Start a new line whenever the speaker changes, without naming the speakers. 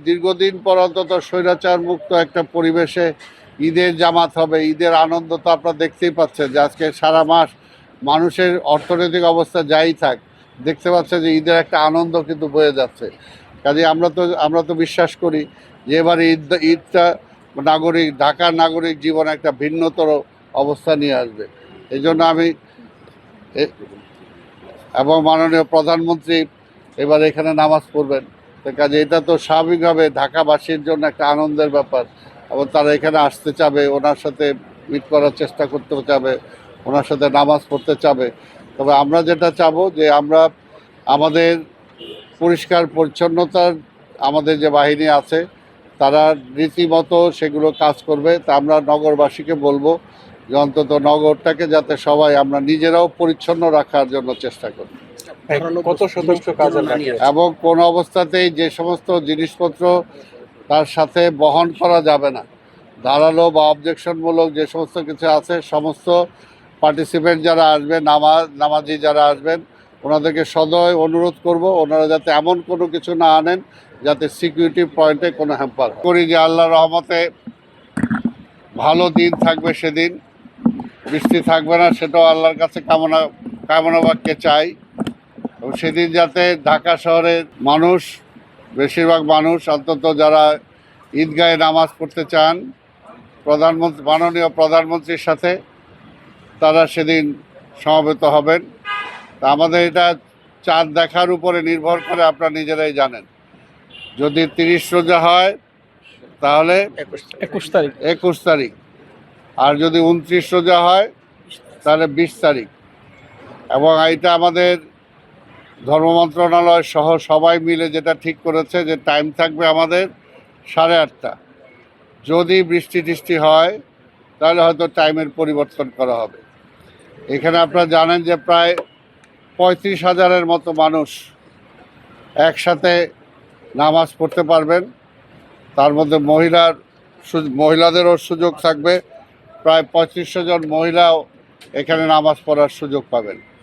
দীর্ঘদিন পর অন্তত স্বৈরাচার মুক্ত একটা পরিবেশে ঈদের জামাত হবে। ঈদের আনন্দ তো আপনারা দেখতেই পাচ্ছেন যে আজকে সারা মাস মানুষের অর্থনৈতিক অবস্থা যাই থাক, দেখতে পাচ্ছে যে ঈদের একটা আনন্দ কিন্তু বয়ে যাচ্ছে। কাজে আমরা তো বিশ্বাস করি যে এবারে ঈদটা ঢাকার নাগরিক জীবনে একটা ভিন্নতর অবস্থা নিয়ে আসবে। এই জন্য আমি এবং মাননীয় প্রধানমন্ত্রী এবার এখানে নামাজ পড়বেন। কাজে এটা তো স্বাভাবিকভাবে ঢাকাবাসীর জন্য একটা আনন্দের ব্যাপার, এবং তারা এখানে আসতে চাবে, ওনার সাথে মিট করার চেষ্টা করতে চাবে, ওনার সাথে নামাজ পড়তে চাবে। তবে আমরা যেটা চাবো যে আমরা আমাদের পরিষ্কার পরিচ্ছন্নতার আমাদের যে বাহিনী আছে তারা রীতিমতো সেগুলো কাজ করবে। তা আমরা নগরবাসীকে বলবো যে অন্তত নগরটাকে যাতে সবাই আমরা নিজেরাও পরিচ্ছন্ন রাখার জন্য চেষ্টা করি।
কত শতাংশ কাজ
এবং কোন অবস্থাতেই যে সমস্ত জিনিসপত্র তার সাথে বহন করা যাবে না, ধারালো বা অবজেকশনমূলক যে সমস্ত কিছু আছে, সমস্ত পার্টিসিপেন্ট যারা আসবেন, নামাজি যারা আসবেন, ওনাদেরকে সদয় অনুরোধ করব ওনারা যাতে এমন কোনো কিছু না আনেন যাতে সিকিউরিটি পয়েন্টে কোনো হ্যাম্পার করি। যে আল্লাহর রহমতে ভালো দিন থাকবে, সেদিন বৃষ্টি থাকবে না, সেটাও আল্লাহর কাছে কামনা বাক্যে চাই। এবং সেদিন যাতে ঢাকা শহরের মানুষ, বেশিরভাগ মানুষ অন্তত যারা ঈদগাহে নামাজ পড়তে চান মাননীয় প্রধানমন্ত্রীর সাথে, তারা সেদিন সমবেত হবেন। তা আমাদের এটা চাঁদ দেখার উপরে নির্ভর করে, আপনারা নিজেরাই জানেন। যদি 30 রোজা হয় তাহলে 21 তারিখ, আর যদি 29 রোজা হয় তাহলে 20 তারিখ। এবং এটা আমাদের ধর্ম মন্ত্রণালয় সহ সবাই মিলে যেটা ঠিক করেছে যে টাইম থাকবে আমাদের 8:30। যদি বৃষ্টি টিষ্টি হয় তাহলে হয়তো টাইমের পরিবর্তন করা হবে। এখানে আপনারা জানেন যে প্রায় 35,000-এর মতো মানুষ একসাথে নামাজ পড়তে পারবেন। তার মধ্যে মহিলাদেরও সুযোগ থাকবে, প্রায় 3500 জন মহিলাও এখানে নামাজ পড়ার সুযোগ পাবেন।